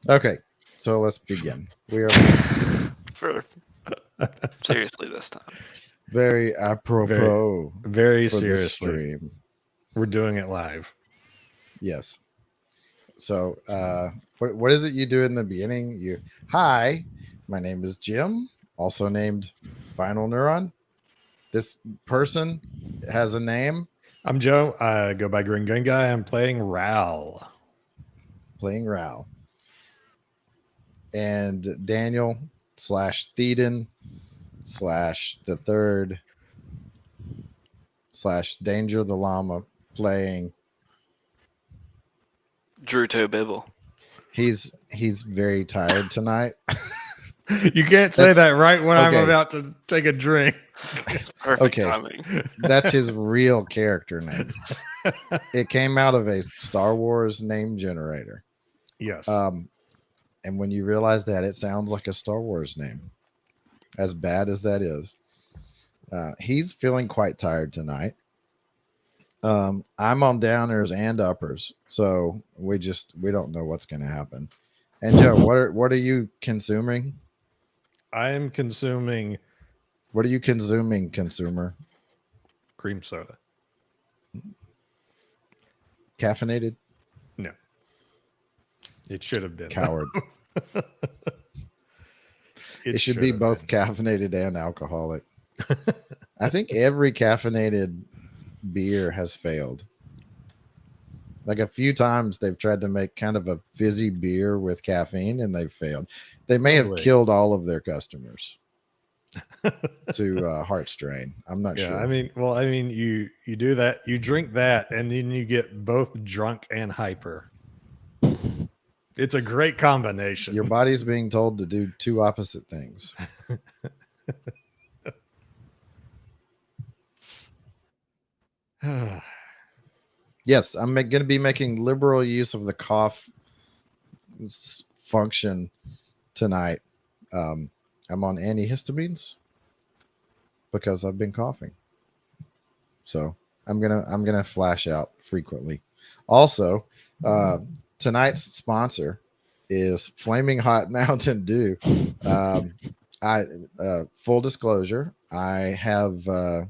Okay, so let's begin. We are For seriously this time. very Very, apropos very for this seriously. stream. We're doing it live. Yes. So, what is it you do in the beginning? Hi, my name is Jim, also named Final Neuron. This person has a name. I'm Joe. I go by Green Gun Guy. I'm playing Ral. Playing Ral. And Daniel slash Theoden slash the third slash Danger the Llama playing. Druto Bibble. He's very tired tonight. You can't say That's that right when I'm okay. about to take a drink. It's perfect Okay, timing. that's his real character name. It came out of a Star Wars name generator. Yes. And when you realize that, it sounds like a Star Wars name, as bad as that is. He's feeling quite tired tonight. I'm on downers and uppers, so we don't know what's going to happen. And Joe, what are you consuming? I am consuming What are you consuming, consumer? cream soda. Caffeinated? No, it should have been. Coward. It should should be have both been. caffeinated and alcoholic. I think every caffeinated beer has failed. Like a few times they've tried to make kind of a fizzy beer with caffeine and they've failed. They may have Probably. killed all of their customers to heart strain. I'm not Yeah, sure. I mean, you do that, you drink that, and then you get both drunk and hyper. It's a great combination. Your body's being told to do two opposite things. Yes, I'm going to be making liberal use of the cough function tonight. I'm on antihistamines because I've been coughing. So I'm gonna flash out frequently. Also, tonight's sponsor is Flaming Hot Mountain Dew. Um, I full disclosure, I have the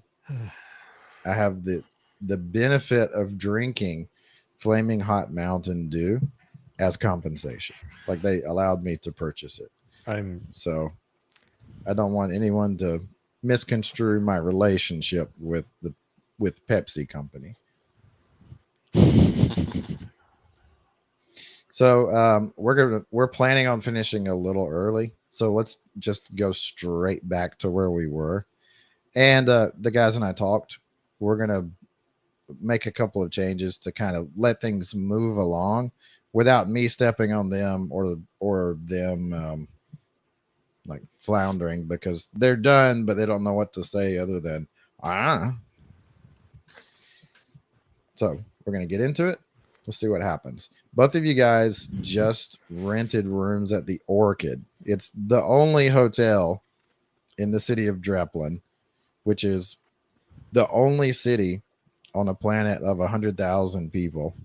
benefit of drinking Flaming Hot Mountain Dew as compensation. Like they allowed me to purchase it. I'm So I don't want anyone to misconstrue my relationship with Pepsi Company. So we're planning on finishing a little early. So let's just go straight back to where we were. And the guys and I talked. We're gonna make a couple of changes to kind of let things move along without me stepping on them or them like floundering because they're done, but they don't know what to say other than ah. So we're gonna get into it. We'll see what happens. Both of you guys just rented rooms at the Orchid. It's the only hotel in the city of Dreplin, which is the only city on a planet of 100,000 people.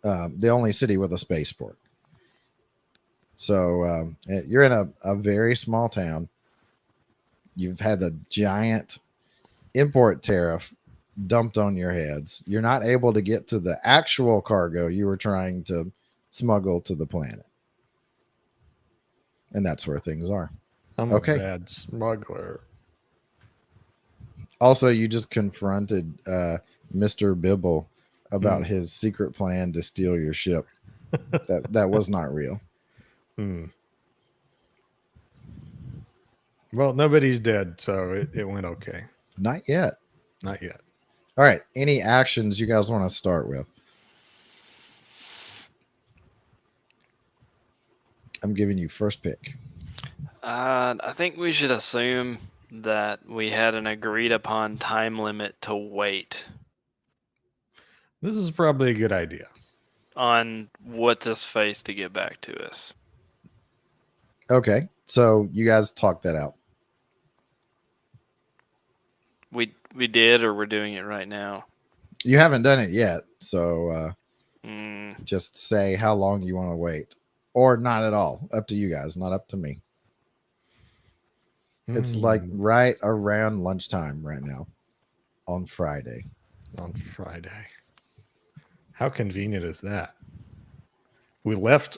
The only city with a spaceport. So you're in a very small town. You've had a giant import tariff dumped on your heads. You're not able to get to the actual cargo you were trying to smuggle to the planet. And that's where things are. I'm a Okay. bad smuggler. Also, you just confronted Mr. Bibble about his secret plan to steal your ship. That was not real. Well, nobody's dead, so it went okay. Not yet. Not yet. All right. Any actions you guys want to start with? I'm giving you first pick. I think we should assume that we had an agreed upon time limit to wait This is probably a good idea. on what's his face to get back to us. Okay. So you guys talk that out. We did, or we're doing it right now. You haven't done it yet. So just say how long you want to wait, or not at all. Up to you guys, not up to me. It's like right around lunchtime right now on Friday. On Friday. How convenient is that? We left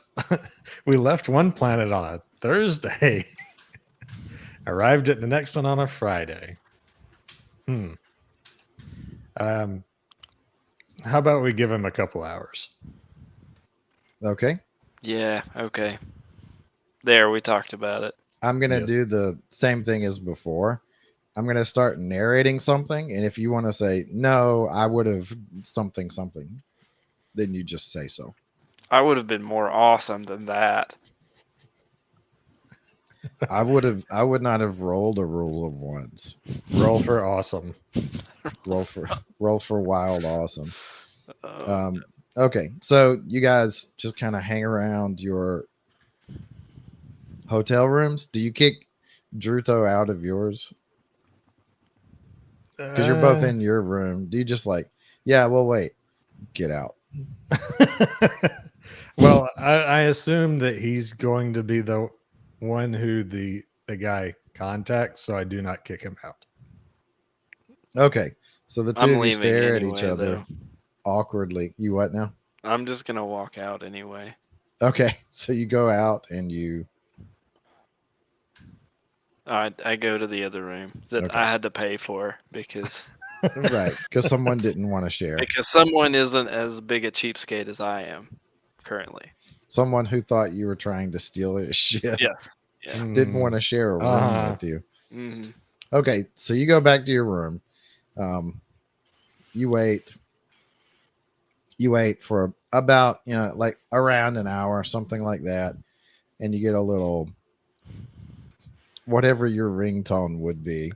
we left one planet on a Thursday. Arrived at the next one on a Friday. How about we give him a couple hours? Okay. Yeah, okay. There, we talked about it. I'm going to Yes. do the same thing as before. I'm going to start narrating something. And if you want to say, no, I would have something, then you just say so. I would have been more awesome than that. I would not have rolled a rule of ones. Roll for awesome. Roll for wild awesome. Uh, Okay. So you guys just kind of hang around your hotel rooms. Do you kick Druto out of yours? Because you're both in your room. Do you just like, yeah, well, wait, get out? Well, I assume that he's going to be the one who the guy contacts, so I do not kick him out. Okay. So the two I'm of you leaving stare at anyway, each other though. awkwardly. You what now? I'm just gonna walk out anyway. Okay. So you go out and you. I go to the other room that Okay. I had to pay for because Right. Because someone didn't want to share. someone isn't as big a cheapskate as I am currently. Someone who thought you were trying to steal his shit. Yes. Yeah. Didn't want to share a room with you. Mm-hmm. Okay. So you go back to your room. You wait. You wait for about, like around an hour, something like that. And you get a little, whatever your ringtone would be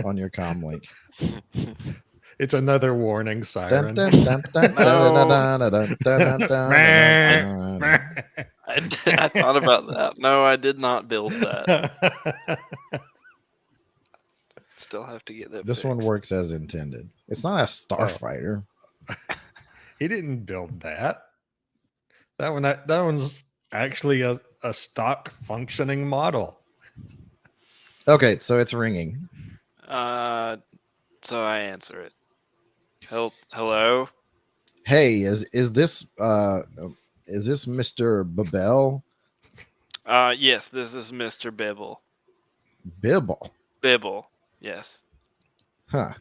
on your comm link. It's another warning siren. No. I thought about that. No, I did not build that. Still have to get that. This one fixed. works as intended. It's not a starfighter. He didn't build that. That one's actually a stock functioning model. Okay, so it's ringing. So I answer it. Hello. Hey, is this Mr. Babel? Yes, this is Mr. Bibble. Bibble. Bibble. Yes. Huh.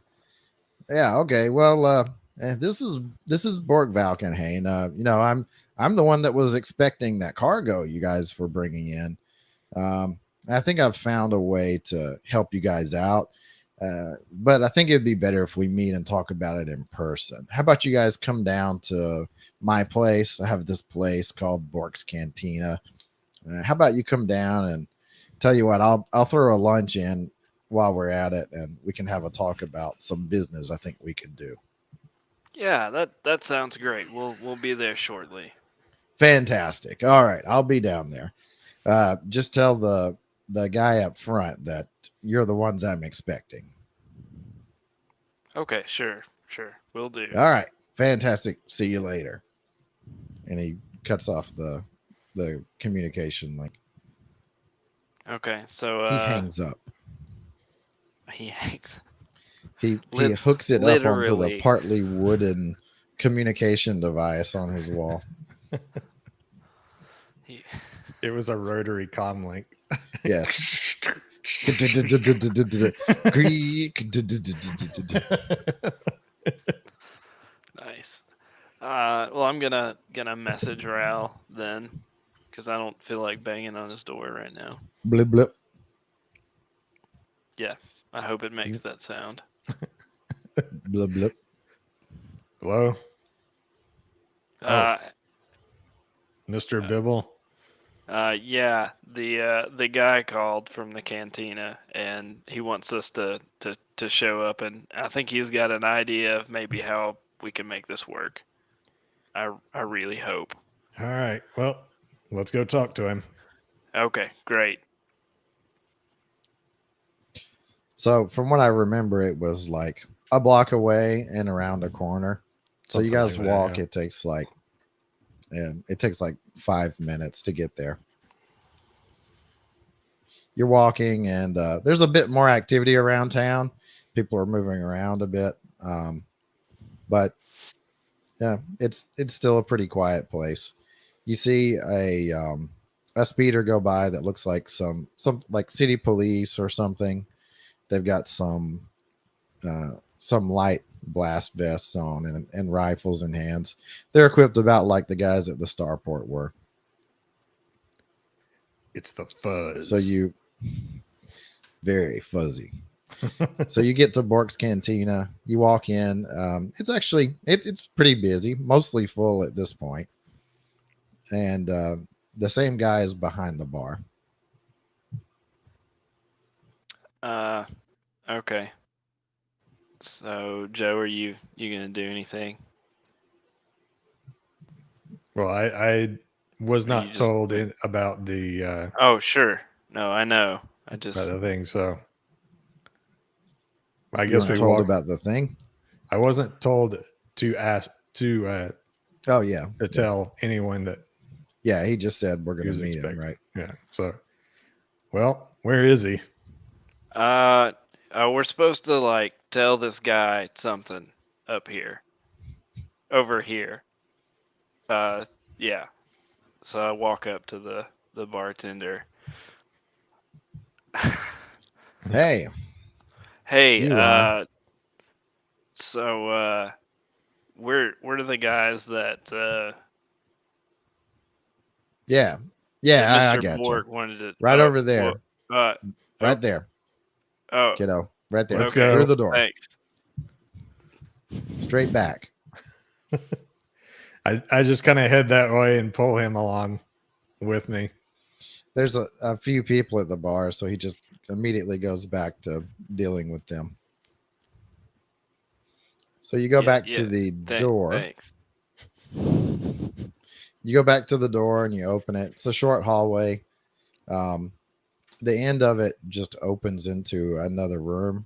Yeah, okay. Well, this is Borg Valkenhayn. I'm the one that was expecting that cargo you guys were bringing in. I think I've found a way to help you guys out. But I think it'd be better if we meet and talk about it in person. How about you guys come down to my place? I have this place called Bork's Cantina. How about you come down and tell you what, I'll throw a lunch in while we're at it, and we can have a talk about some business I think we can do. Yeah, that sounds great. We'll be there shortly. Fantastic. All right, I'll be down there. Just tell the guy up front that you're the ones I'm expecting. Okay, sure. Will do. All right, fantastic. See you later. And he cuts off the communication link. Okay, so He hangs up. he hangs. He hooks it up onto the literally. partly wooden communication device on his wall. It was a rotary comm link. Yes. Nice. Well, I'm gonna message Ral then, because I don't feel like banging on his door right now. Blip blip. Yeah, I hope it makes that sound. Blip blip. Hello, Uh, Mr. Bibble. yeah, the guy called from the cantina, and he wants us to show up, and I think he's got an idea of maybe how we can make this work. I really hope. All right. Well, let's go talk to him. Okay, great. So from what I remember, it was like a block away and around a corner. So you Something guys like that, walk. yeah. It takes like and it takes like 5 minutes to get there. You're walking, and there's a bit more activity around town. People are moving around a bit, but yeah, it's still a pretty quiet place. You see a speeder go by that looks like some like city police or something. They've got some light blast vests on and rifles in hands. They're equipped about like the guys at the starport were. It's the fuzz. So you very fuzzy. So you get to Bork's Cantina. You walk in. It's actually it's pretty busy, mostly full at this point. And the same guy is behind the bar. Okay. So Joe, are you gonna do anything? Well, I was Or you not just told about the Oh, sure. No, I know. I just about the thing, so I You guess weren't we told walk. about the thing. I wasn't told to ask to Oh yeah, tell anyone that yeah. He just said we're he gonna was meet him, expecting. right? Yeah. So, well, where is he? we're supposed to like tell this guy something up here. Over here. Yeah. So I walk up to the bartender. Hey, Hey, you are. so we're the guys that Yeah, that yeah. I Mr. got you. Bork wanted to Right over there, uh right oh, there, oh, kiddo. Right there. Let's okay. Through go. the door. Thanks. Straight back. I just kind of head that way and pull him along with me. There's a few people at the bar, so he just immediately goes back to dealing with them. So you go back to the door. Thanks. You go back to the door and you open it. It's a short hallway. The end of it just opens into another room.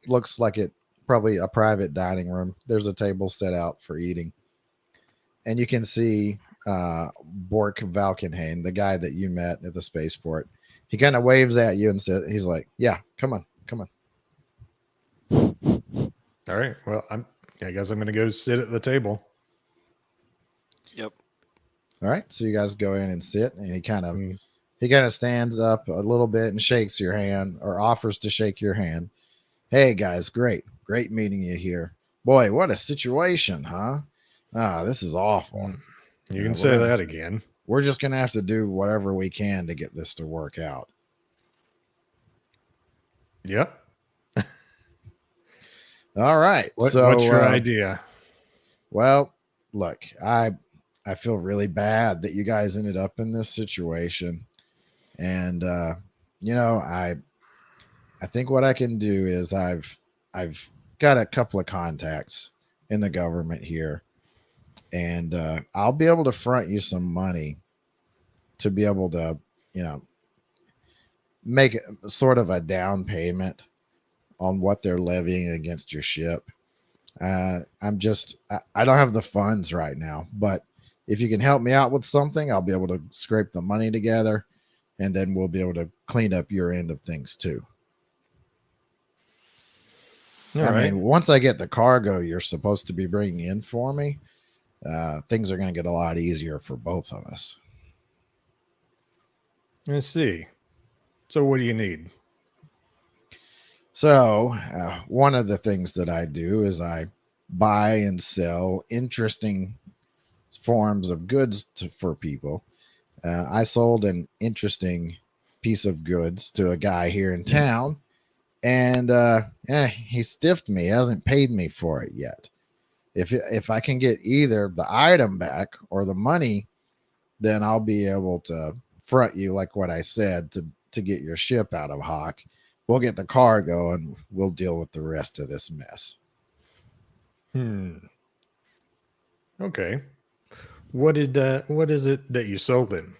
Looks like it probably a private dining room. There's a table set out for eating. And you can see Bork Valkenhayn, the guy that you met at the spaceport. He kind of waves at you and says, he's like, yeah, come on. All right. Well, I guess I'm going to go sit at the table. Yep. All right. So you guys go in and sit, and he kind of Mm. stands up a little bit and shakes your hand, or offers to shake your hand. Hey guys, great meeting you here. Boy, what a situation, huh? This is awful. You can say that again. We're just gonna have to do whatever we can to get this to work out. Yep. All right. What's So your idea? well, look, I feel really bad that you guys ended up in this situation. And I think what I can do is I've got a couple of contacts in the government here, and I'll be able to front you some money to be able to, make sort of a down payment on what they're levying against your ship. I don't have the funds right now, but if you can help me out with something, I'll be able to scrape the money together, and then we'll be able to clean up your end of things too. All right. mean, once I get the cargo you're supposed to be bringing in for me, things are going to get a lot easier for both of us. Let's see. So what do you need? So one of the things that I do is I buy and sell interesting forms of goods for people. I sold an interesting piece of goods to a guy here in town, and he stiffed me. He hasn't paid me for it yet. If I can get either the item back or the money, then I'll be able to front you, like what I said, to get your ship out of Hawk. We'll get the cargo and we'll deal with the rest of this mess. Okay. What is it that you sold him?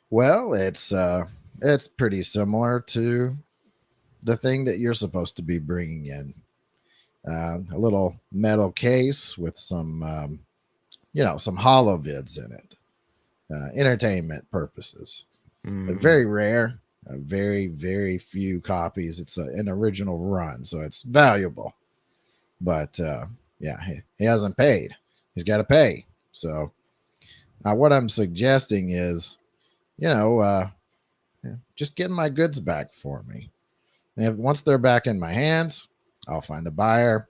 Well, it's pretty similar to the thing that you're supposed to be bringing in. A little metal case with some some hollow vids in it, entertainment purposes. Very rare, very, very few copies. It's an original run, so it's valuable. But yeah, he hasn't paid. He's got to pay. So what I'm suggesting is, just getting my goods back for me. And once they're back in my hands, I'll find a buyer.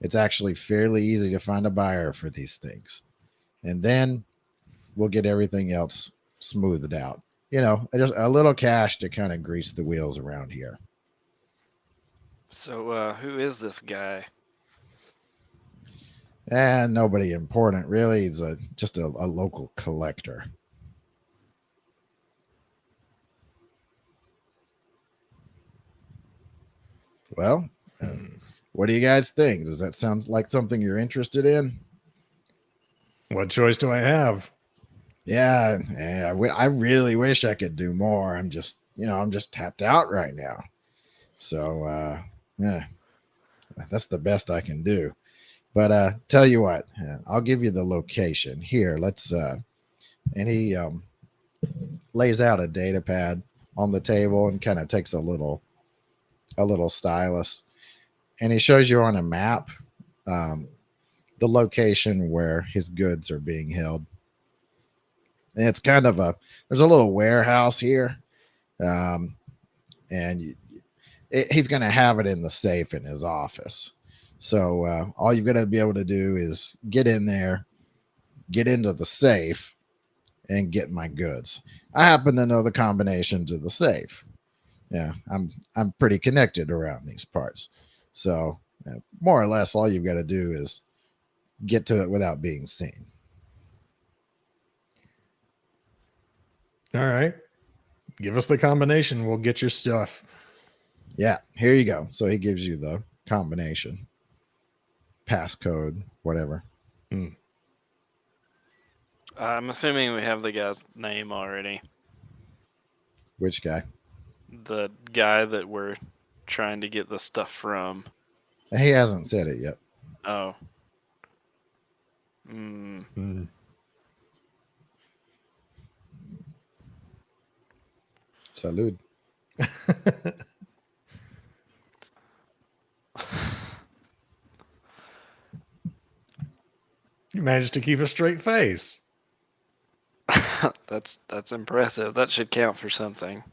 It's actually fairly easy to find a buyer for these things. And then we'll get everything else smoothed out. Just a little cash to kind of grease the wheels around here. So, who is this guy? And nobody important, really. He's just a local collector. Well, what do you guys think? Does that sound like something you're interested in? What choice do I have? Yeah, I really wish I could do more. I'm just tapped out right now. So, yeah, that's the best I can do. But tell you what, I'll give you the location here. Let's and he lays out a data pad on the table and kind of takes a little stylus, and he shows you on a map the location where his goods are being held. And it's kind of there's a little warehouse here, and he's going to have it in the safe in his office. So all you've got to be able to do is get in there, get into the safe, and get my goods. I happen to know the combination to the safe. Yeah, I'm pretty connected around these parts. So more or less, all you've got to do is get to it without being seen. All right. Give us the combination. We'll get your stuff. Yeah, here you go. So he gives you the combination, passcode, whatever. I'm assuming we have the guy's name already. Which guy? The guy that we're trying to get the stuff from. He hasn't said it yet. Oh. Salud. You managed to keep a straight face. That's impressive. That should count for something.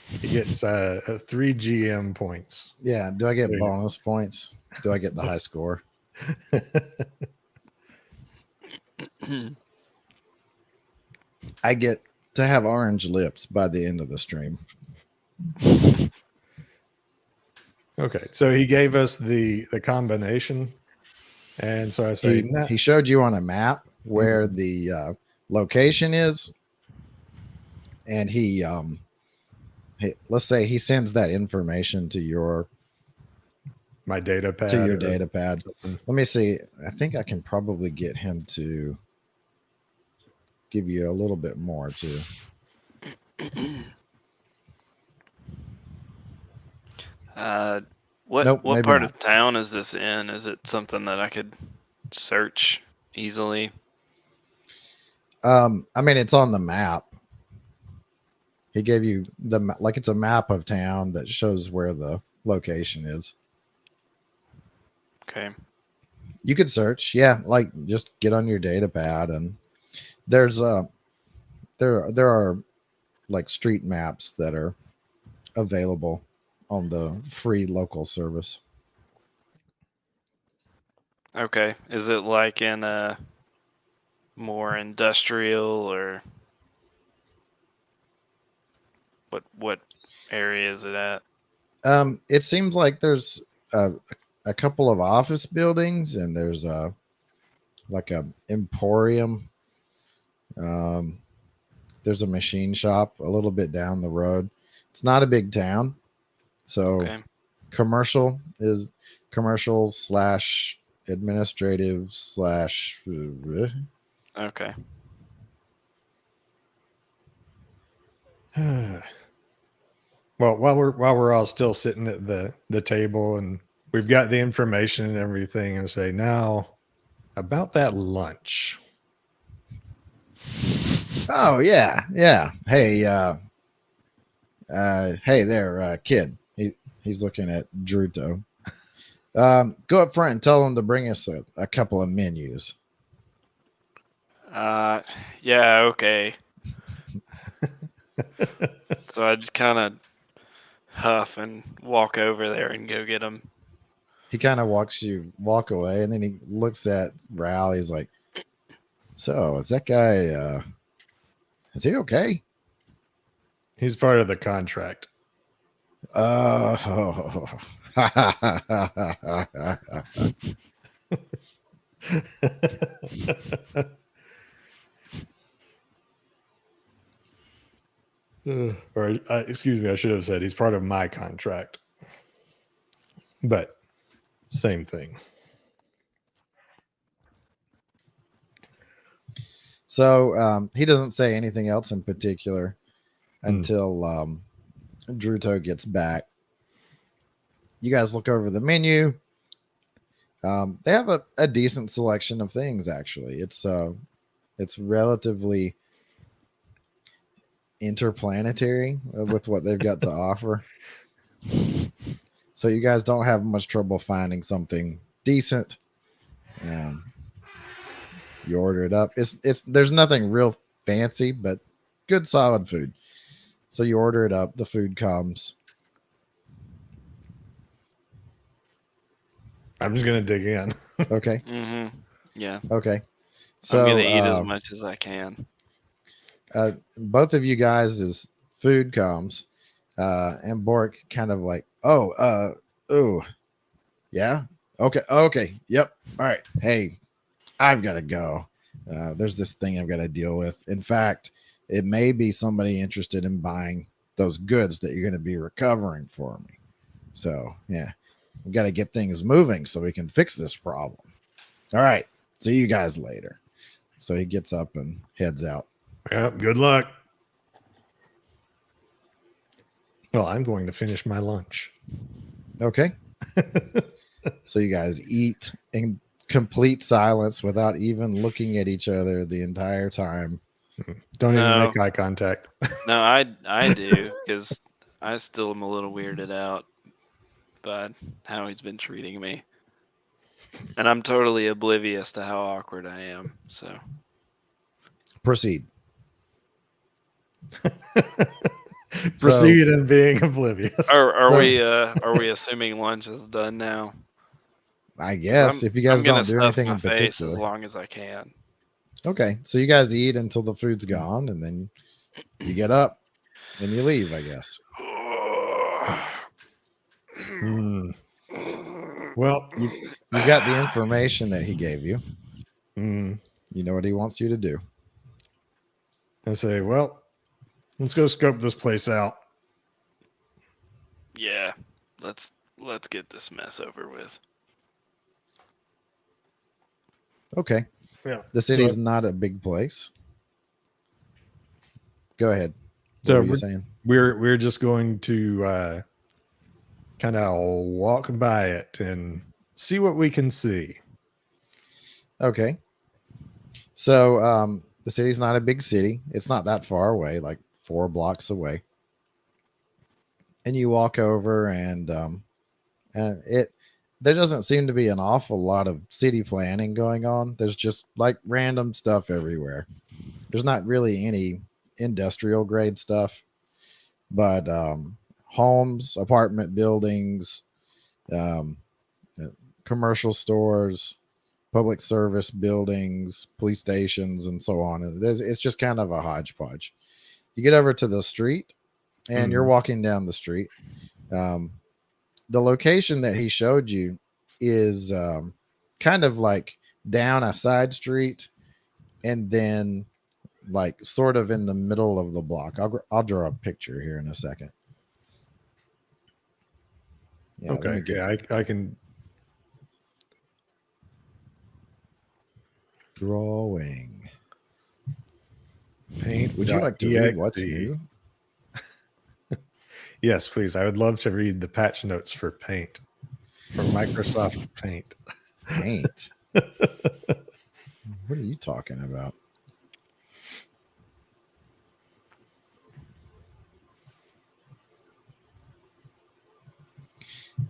He gets 3 GM points. Yeah. Do I get bonus points? Do I get the high score? I get to have orange lips by the end of the stream. Okay, so he gave us the combination, and so I say he showed you on a map where the location is, and he let's say he sends that information to my data pad. To your data pad. Let me see. I think I can probably get him to give you a little bit more too. What part of town is this in? Is it something that I could search easily? I mean, it's on the map. He gave you it's a map of town that shows where the location is. Okay. You could search, yeah, like just get on your data pad, and there's there are like street maps that are available on the free local service. Okay. Is it like in a more industrial, or what area is it at? It seems like there's a couple of office buildings, and there's like a emporium. There's a machine shop a little bit down the road. It's not a big town, so Okay. commercial / administrative / Okay. Well, while we're all still sitting at the table and we've got the information and everything, and say now, about that lunch. Oh yeah. Hey, hey there, kid. He's looking at Druto. Go up front and tell him to bring us a couple of menus. Yeah, okay. So I just kind of huff and walk over there and go get them. He kind of walk away, and then he looks at Ral. He's like, "So is that guy? Is he okay?" He's part of the contract. Oh. Or excuse me, I should have said he's part of my contract. But same thing. So he doesn't say anything else in particular until Druto gets back. You guys look over the menu. They have a decent selection of things. Actually, it's relatively interplanetary with what they've got to offer. So you guys don't have much trouble finding something decent. You order it up. It's there's nothing real fancy, but good solid food. So you order it up. The food comes. I'm just gonna dig in. Okay. Yeah. Okay. So I'm gonna eat as much as I can. Both of you guys' food comes, and Bork kind of like, oh, yeah, okay, yep, all right. Hey, I've got to go. There's this thing I've got to deal with. In fact, it may be somebody interested in buying those goods that you're going to be recovering for me. So yeah, we got to get things moving so we can fix this problem. All right, see you guys later. So he gets up and heads out. Yep, good luck. Well, I'm going to finish my lunch. Okay. So you guys eat in complete silence without even looking at each other the entire time. Don't even No. make eye contact. No, I do, because I still am a little weirded out by how he's been treating me. And I'm totally oblivious to how awkward I am. So Proceed. Proceed in being oblivious. are we assuming lunch is done now? I guess if you guys I'm gonna don't do stuff anything my in face particular. as long as I can. Okay. So you guys eat until the food's gone, and then you get up and you leave, I guess. Well, you've got the information that he gave you. You know what he wants you to do. I say, well, let's go scope this place out. Yeah, let's get this mess over with. Okay. Yeah. The city's not a big place. Go ahead. What So were you saying? We're just going to kind of walk by it and see what we can see. Okay. So the city's not a big city. It's not that far away, like 4 blocks away. And you walk over, and there doesn't seem to be an awful lot of city planning going on. There's just like random stuff everywhere. There's not really any industrial grade stuff, but homes, apartment buildings, commercial stores, public service buildings, police stations, and so on. It's just kind of a hodgepodge. You get over to the street, and you're walking down the street. The location that he showed you is kind of like down a side street, and then like sort of in the middle of the block. I'll draw a picture here in a second. Yeah, okay. Yeah, I can. Drawing. Paint. Would you like to read what's new? Yes, please. I would love to read the patch notes for Paint from Microsoft Paint. Paint. you talking about?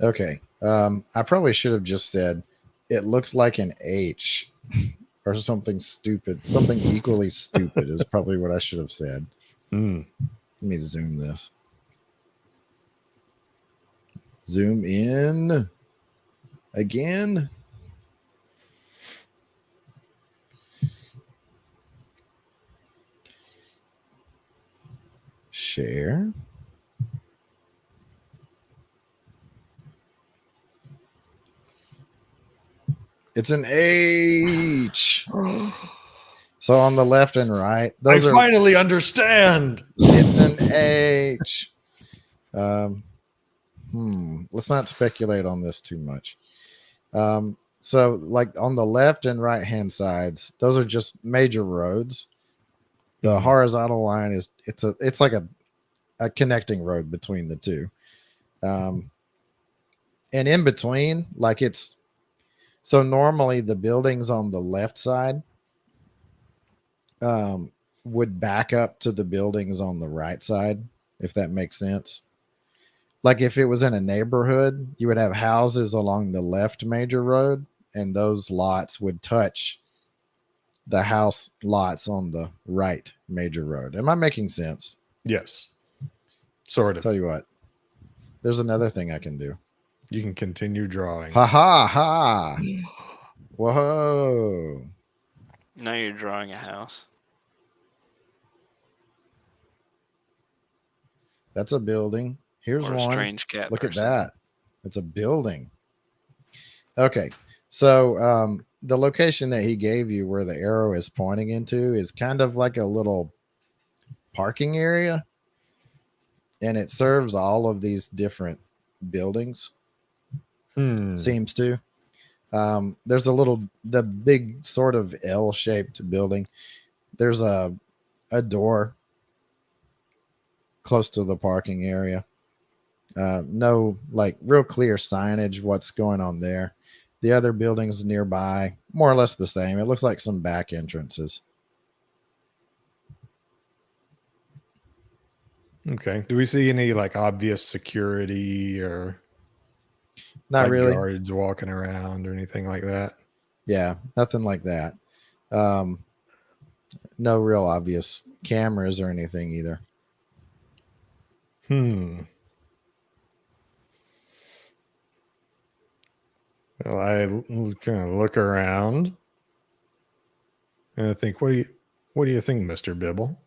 Okay. I probably should have just said it looks like an H or something stupid. Something equally stupid is probably what I should have said. Hmm. Let me zoom this. Zoom in again. Share. It's an H. So on the left and right, I those are. finally understand. It's an H. Let's not speculate on this too much. So like on the left and right hand sides, those are just major roads. The horizontal line is it's like a connecting road between the two. And in between, like it's so normally the buildings on the left side would back up to the buildings on the right side, if that makes sense. Like if it was in a neighborhood, you would have houses along the left major road, and those lots would touch the house lots on the right major road. Am I making sense? Yes. Sort of. Tell you what, there's another thing I can do. You can continue drawing. Ha ha ha. Whoa. Now you're drawing a house. That's a building. Here's Or a one. strange cat Look person. at that. It's a building. Okay. So the location that he gave you where the arrow is pointing into is kind of like a little parking area. And it serves all of these different buildings. Seems to. There's the big sort of L-shaped building. There's a door close to the parking area. No, like real clear signage what's going on there. The other buildings nearby, more or less the same. It looks like some back entrances. Okay. Do we see any like obvious security or Not like really. guards walking around or anything like that? Yeah, nothing like that. No real obvious cameras or anything either. Well, I kind of look around and I think, what do you think, Mr. Bibble?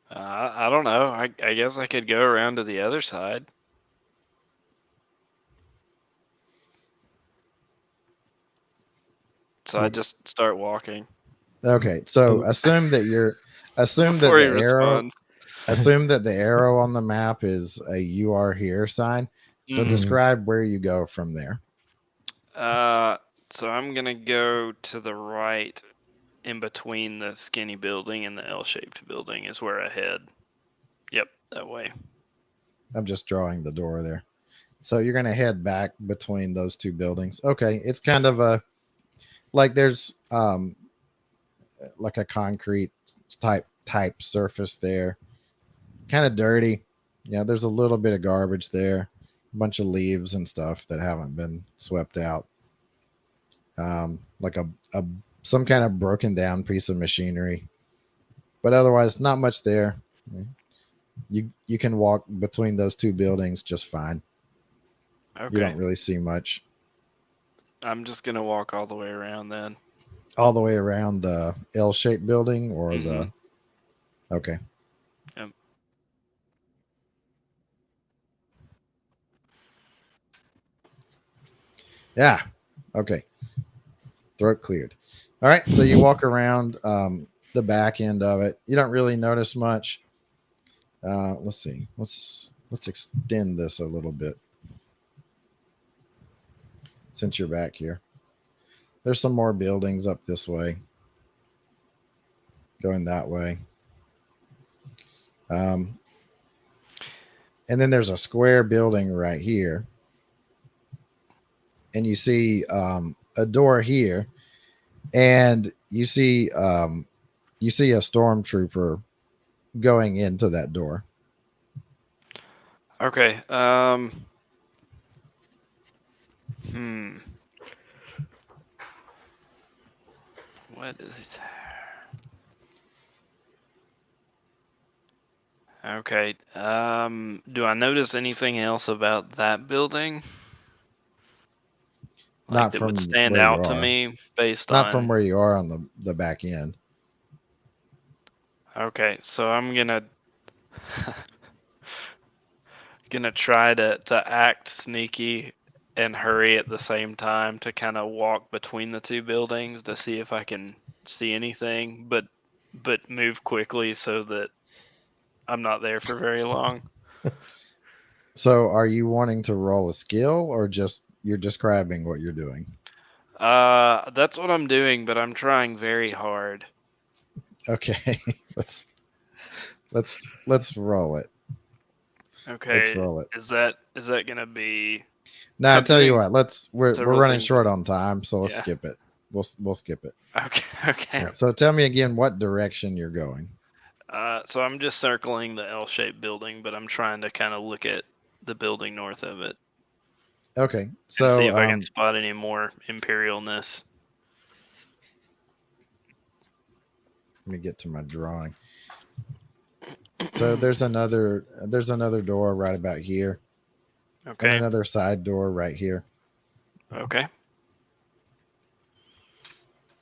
I don't know. I guess I could go around to the other side. So I just start walking. Okay, so assume that Before he the arrow responds. assume that the arrow on the map is a "you are here" sign. So Mhm. describe where you go from there. So I'm gonna go to the right, in between the skinny building and the L-shaped building is where I head. Yep, that way. I'm just drawing the door there. So you're gonna head back between those two buildings. Okay, it's kind of a like there's like a concrete type surface there. Kind of dirty. Yeah, there's a little bit of garbage there. A bunch of leaves and stuff that haven't been swept out. Like a some kind of broken down piece of machinery. But otherwise not much there. You can walk between those two buildings just fine. Okay. You don't really see much. I'm just gonna walk all the way around then. All the way around the L-shaped building or the okay. Yep. Yeah. Okay. Throat cleared. All right. So you walk around the back end of it. You don't really notice much. Let's see. Let's extend this a little bit. Since you're back here. There's some more buildings up this way. Going that way. And then there's a square building right here. And you see a door here. and you see a stormtrooper going into that door. Okay. Hmm. What is? Okay. Do I notice anything else about that building? Like Not that would from stand where you out to are. me based Not from on. where you are on the back end. Okay, so I'm gonna try to act sneaky and hurry at the same time to kind of walk between the two buildings to see if I can see anything, but move quickly so that I'm not there for very long. So, are you wanting to roll a skill, or just you're describing what you're doing? That's what I'm doing, but I'm trying very hard. Okay, let's roll it. Let's Okay, roll it. is that gonna be? Now, So I I'm tell you doing what. We're several running things. short on time, so let's Yeah. skip it. We'll skip it. Okay. Okay. All right. So, tell me again what direction you're going. So I'm just circling the L-shaped building, but I'm trying to kind of look at the building north of it Okay. and see So, if I can spot any more imperialness. let me get to my drawing. So there's another door right about here, and Okay. another side door right here. Okay.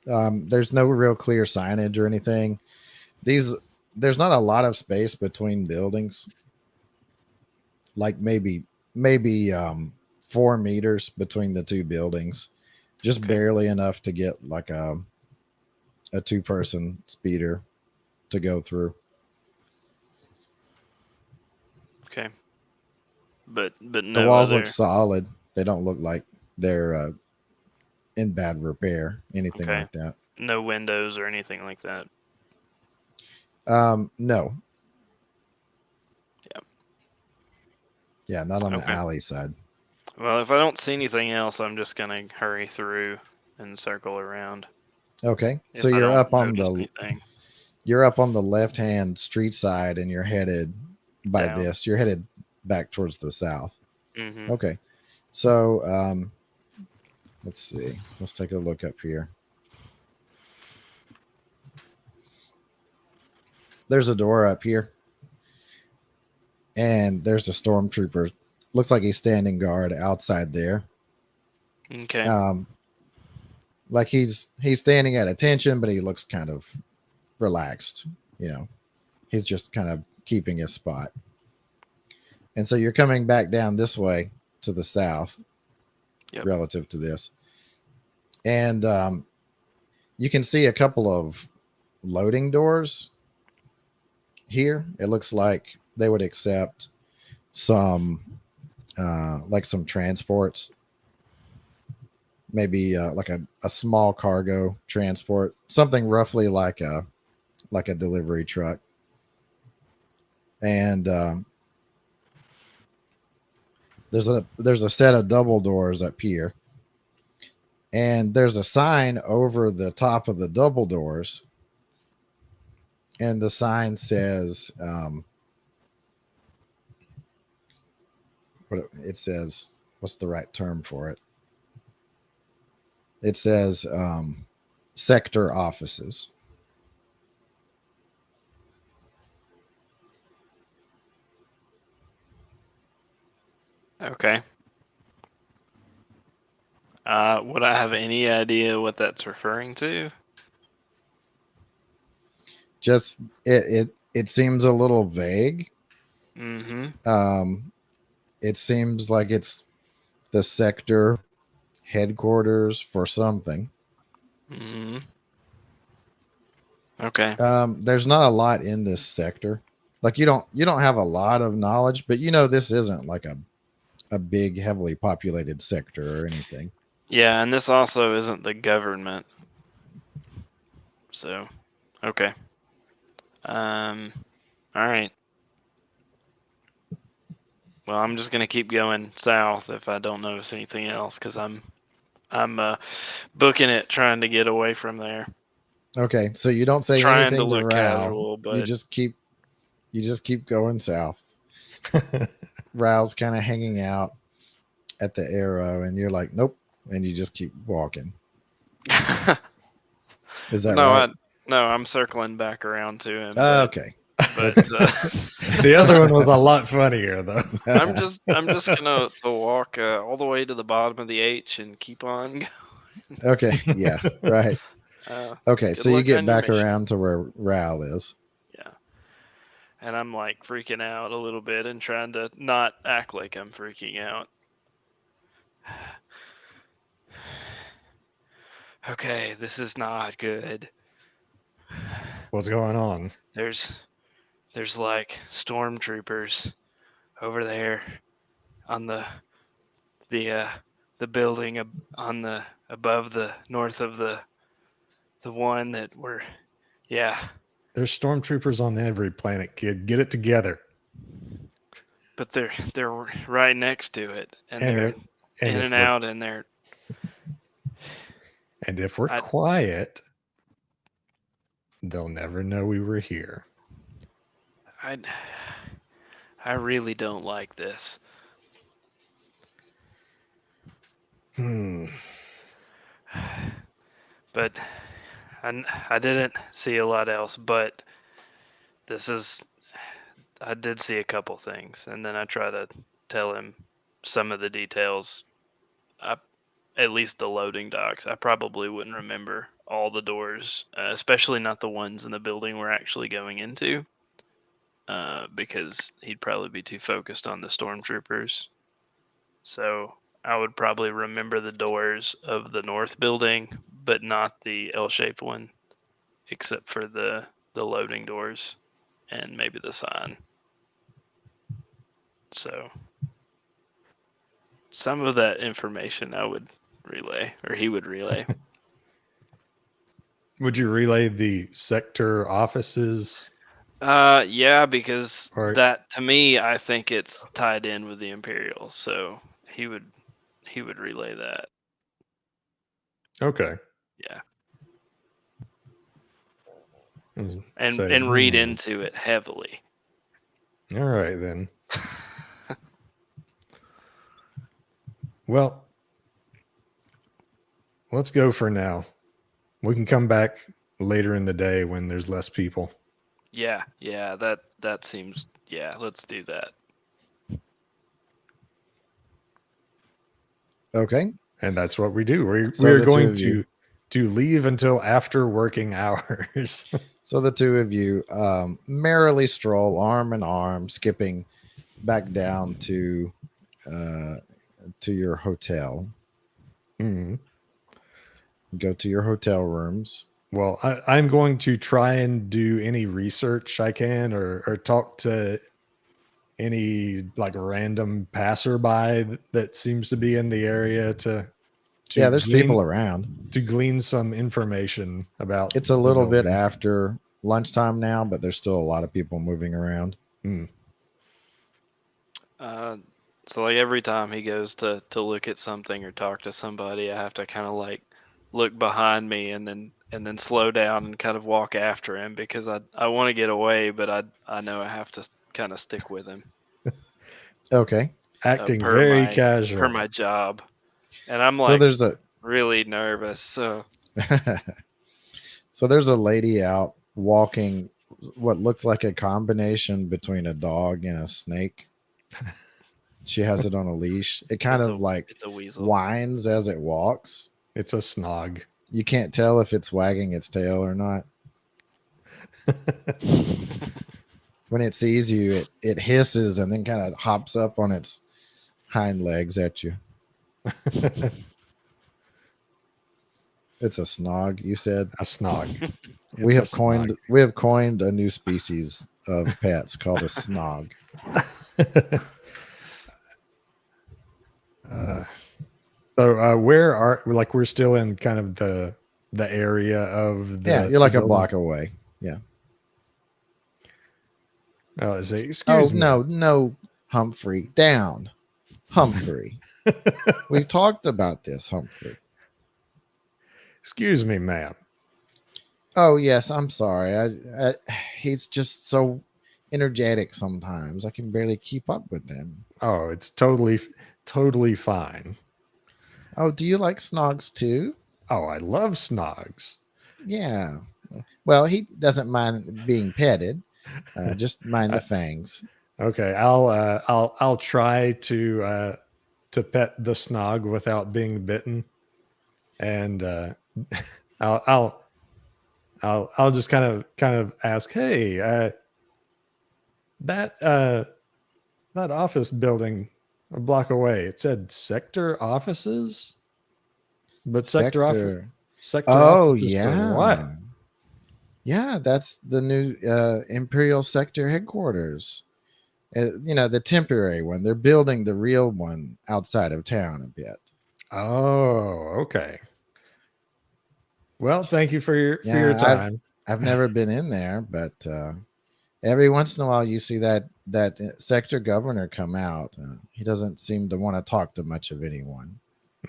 There's no real clear signage or anything. There's not a lot of space between buildings. Like maybe 4 meters between the two buildings, just Okay. barely enough to get like a 2-person speeder to go through. Okay. But The no walls look other. solid. They don't look like they're in bad repair, anything Okay. like that. No windows or anything like that. No. Yeah. Yeah, not on the Okay. alley side. Well, if I don't see anything else, I'm just gonna hurry through and circle around. Okay. So If I don't notice anything you're up on the left-hand street side and you're headed by down. this. You're headed back towards the south. Mm-hmm. Okay. So let's see. Let's take a look up here. There's a door up here. And there's a stormtrooper. Looks like he's standing guard outside there. Okay. Like he's standing at attention, but he looks kind of relaxed. He's just kind of keeping his spot. And so you're coming back down this way to the south, Yep. relative to this. And you can see a couple of loading doors here. It looks like they would accept some some transports, maybe like a small cargo transport, something roughly like a delivery truck. And there's a set of double doors up here, and there's a sign over the top of the double doors, and the sign says what it says. What's the right term for it? It says sector offices. Okay. Would I have any idea what that's referring to? Just it seems a little vague. Mm-hmm. It seems like it's the sector headquarters for something. Mm-hmm. Okay. There's not a lot in this sector. Like you don't have a lot of knowledge, but this isn't like a big, heavily populated sector or anything. Yeah, and this also isn't the government. So, okay. All right. Well, I'm just gonna keep going south if I don't notice anything else, because I'm I'm booking it, trying to get away from there. Okay, so you don't say Trying anything to to look Ral. casual, You but just keep going south. Ral's kind of hanging out at the arrow, and you're like, nope, and you just keep walking. Is that right? I'm circling back around to him. Okay. But The other one was a lot funnier, though. I'm just gonna walk all the way to the bottom of the H and keep on going. Okay. Yeah. Right. Okay. Good So you luck get on your back mission. around to where Ral is. Yeah. And I'm like freaking out a little bit and trying to not act like I'm freaking out. Okay, this is not good. What's going on? There's like stormtroopers over there on the building on the above the north of the one that we're There's stormtroopers on every planet, kid. Get it together. but they're right next to it and they're in and out and they're and if we're quiet, they'll never know we were here. I really don't like this. But I didn't see a lot else, but I did see a couple things, and then I try to tell him some of the details. At least the loading docks. I probably wouldn't remember all the doors, especially not the ones in the building we're actually going into, because he'd probably be too focused on the stormtroopers. So I would probably remember the doors of the north building, but not the L-shaped one, except for the loading doors and maybe the sign. So some of that information I would relay, or he would relay. Would you relay the sector offices? Yeah, because Or- that, to me, I think it's tied in with the Imperial, so he would relay that. Okay. Yeah. And And read into it heavily. All right, then. Well, let's go for now. We can come back later in the day when there's less people. Yeah, that seems, let's do that. Okay. And that's what we do. We So are the going two of to leave until after working hours. So the two of you merrily stroll arm in arm, skipping back down to your hotel. Mhm. Go to your hotel rooms. Well, I'm going to try and do any research I can, or talk to any like random passerby that seems to be in the area to Yeah, there's glean, people around. to glean some information about. It's a little bit after lunchtime now, but there's still a lot of people moving around. So like every time he goes to look at something or talk to somebody, I have to kind of like look behind me and then slow down and kind of walk after him, because I want to get away, but I know I have to kind of stick with him. Okay. Acting very for casual. my job. And I'm like, So there's really nervous. So so there's a lady out walking what looks like a combination between a dog and a snake. She has it on a leash. It kind of it's a weasel. whines as it walks. It's a snog. You can't tell if it's wagging its tail or not. When it sees you, it hisses and then kind of hops up on its hind legs at you. It's a snog, you said? A snog. We have coined a new species of pets called a snog. So where are we're still in kind of the area of the. Yeah, you're like a building? block away. Yeah. Excuse me. No, Humphrey, down. Humphrey. We've talked about this, Humphrey. Excuse me, ma'am. Oh yes, I'm sorry. He's just so energetic sometimes. I can barely keep up with him. Oh, it's totally fine. Oh, do you like snogs too? Oh, I love snogs. Yeah. Well, he doesn't mind being petted. Just mind the Uh, fangs. okay, I'll try to pet the snog without being bitten, and I'll I'll I'll just kind of ask, hey, that that office building a block away, it said sector offices, but Sector. sector Oh offices for what? yeah. Yeah, that's the new Imperial Sector headquarters. The temporary one. They're building the real one outside of town a bit. Oh, okay. Well, thank you for your Yeah, time. I've never been in there, but every once in a while you see that sector governor come out. He doesn't seem to want to talk to much of anyone.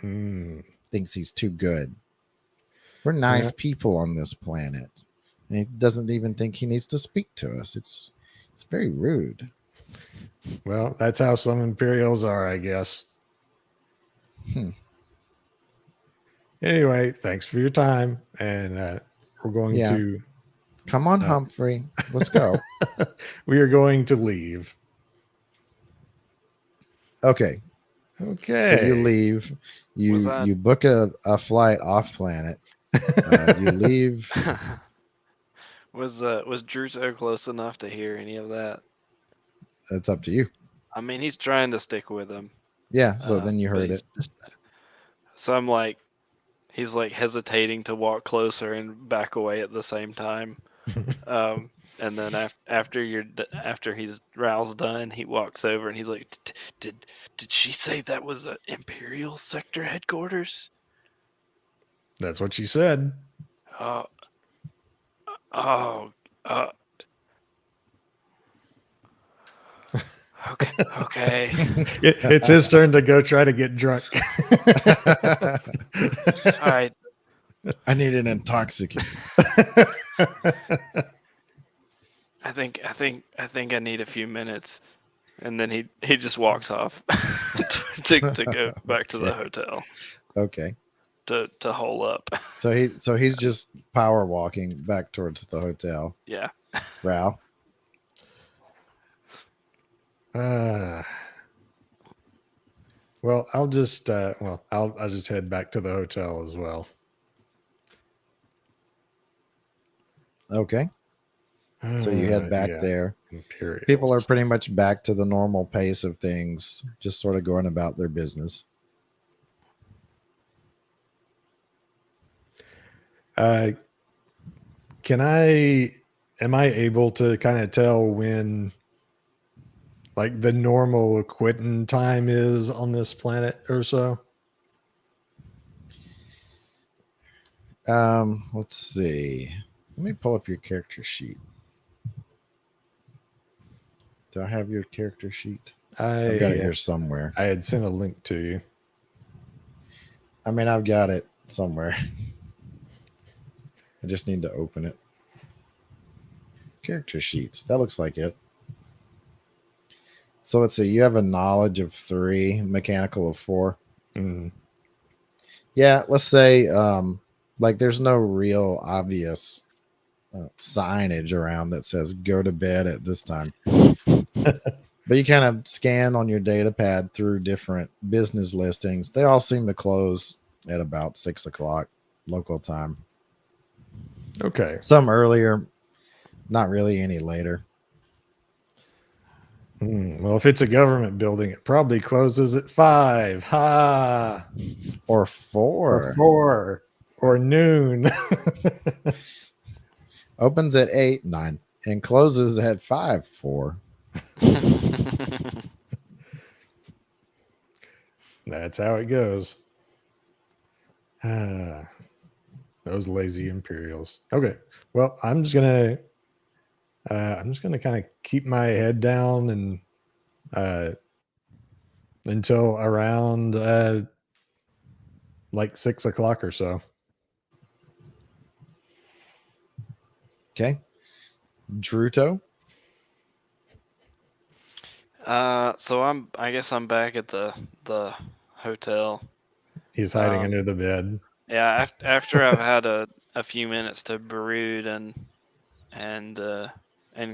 Mm, Thinks he's too good. We're yeah. nice people on this planet. And he doesn't even think he needs to speak to us. It's very rude. Well, that's how some Imperials are, I guess. Hmm. Anyway, thanks for your time, and we're going Yeah. to Come on, uh, Humphrey. Let's go. we are going to leave. Okay. So you Okay. leave. Was You book a flight off planet. You leave. was Druso close enough to hear any of that? It's up to you. I mean, he's trying to stick with him. Yeah. So then you but heard he's it. just. So I'm like, he's like hesitating to walk closer and back away at the same time. And then after he's Raoul's done, he walks over and he's like, did she say that was a Imperial Sector headquarters? That's what she said. Oh, oh, uh, okay, okay. It's his turn to go try to get drunk. All right. I need an intoxicant. I think I need a few minutes, and then he just walks off to go back to the hotel Okay. to hole up. So he's just power walking back towards the hotel. Yeah. Rao. Well, I'll just I'll just head back to the hotel as well. Okay. So you head back Yeah, there. Imperials. People are pretty much back to the normal pace of things, just sort of going about their business. Am I able to kind of tell when like the normal quitting time is on this planet or so? Let's see. Let me pull up your character sheet. Do I have your character sheet? I've got it here somewhere. I had sent a link to you. I mean, I've got it somewhere. I just need to open it. Character sheets. That looks like it. So let's see. You have a knowledge of 3, mechanical of 4. Mm. Yeah, let's say like there's no real obvious signage around that says go to bed at this time. But you kind of scan on your data pad through different business listings. They all seem to close at about 6 o'clock local time. Okay. Some earlier, not really any later. Well, if it's a government building, it probably closes at 5. Ha! Or 4. Or 4. Or noon. Opens at 8, 9, and closes at 5, 4. That's how it goes. Those lazy Imperials. Okay. Well, I'm just gonna kind of keep my head down and until around like 6 o'clock or so. Okay. Druto. So I guess I'm back at the hotel. He's hiding Um, under the bed. Yeah, after I've had a few minutes to brood and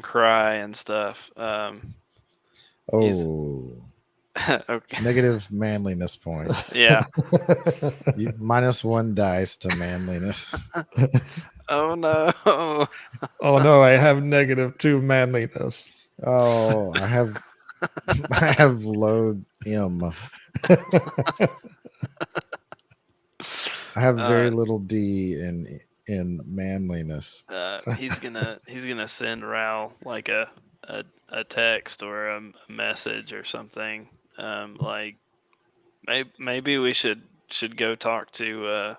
cry and stuff. He's Oh, okay. negative manliness points. Yeah. You -1 dice to manliness. Oh no. Oh no, I have -2 manliness. Oh, I have I have low M. I have very little D in manliness. He's gonna send Ral like a text or a message or something. Like maybe we should go talk to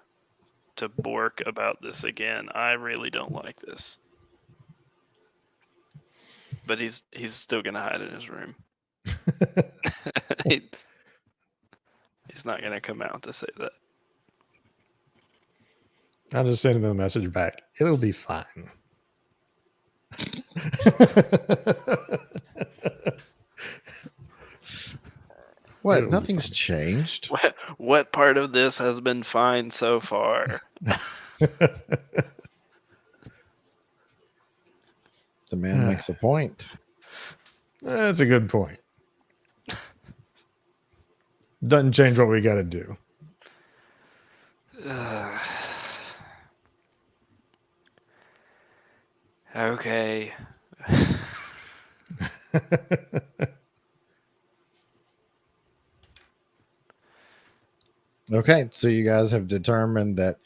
Bork about this again. I really don't like this. But he's still gonna hide in his room. He- he's not gonna come out to say that. I'll just send him a message back. It'll be fine. What? It'll be Nothing's fine. changed. What part of this has been fine so far? The man makes a point. That's a good point. Doesn't change what we got to do. Okay. Okay, so you guys have determined that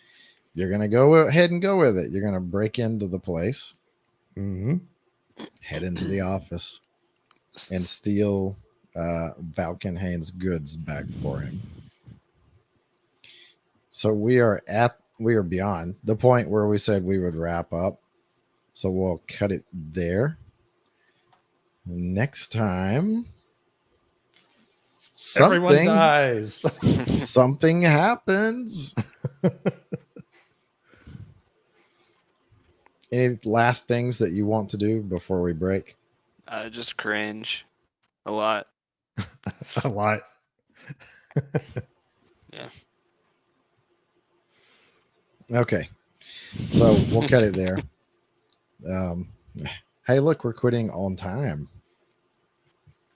you're gonna go ahead and go with it. You're gonna break into the place, Mhm. head into the office, and steal Valkenhain's goods back for him. So we are beyond the point where we said we would wrap up. So we'll cut it there. Next time, Everyone dies. something happens. Any last things that you want to do before we break? I just cringe a lot. A lot. Yeah. Okay, so we'll cut it there. Hey, look, we're quitting on time.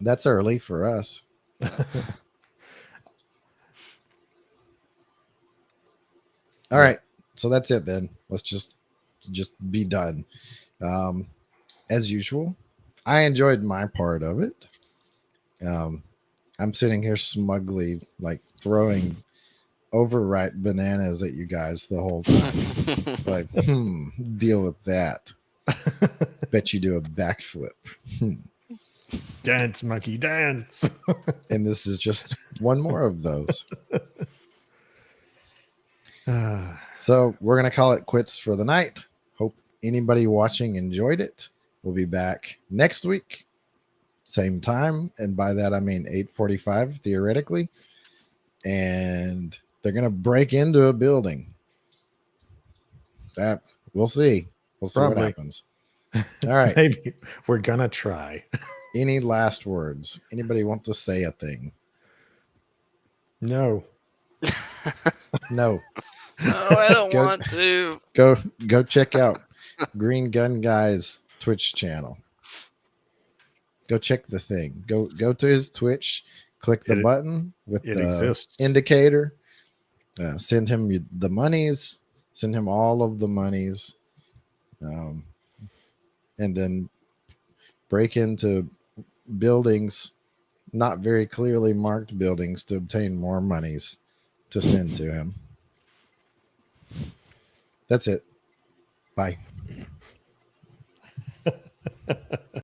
That's early for us. All right, so that's it then. Let's just be done. As usual, I enjoyed my part of it. I'm sitting here smugly, like throwing overripe bananas at you guys the whole time. Like, deal with that. Bet you do a backflip. Dance, monkey, dance. And this is just one more of those. So we're going to call it quits for the night. Hope anybody watching enjoyed it. We'll be back next week, same time. And by that, I mean 8:45 theoretically. And they're going to break into a building. That we'll see. We'll see what Probably. happens. All right. Maybe we're going to try. Any last words? Anybody want to say a thing? No. No. No, I don't want to. Go check out Green Gun Guy's Twitch channel. Go check the thing. Go to his Twitch. Click the button with the exists. indicator. Send him the monies. Send him all of the monies. And then break into buildings, not very clearly marked buildings, to obtain more monies to send to him. That's it. Bye.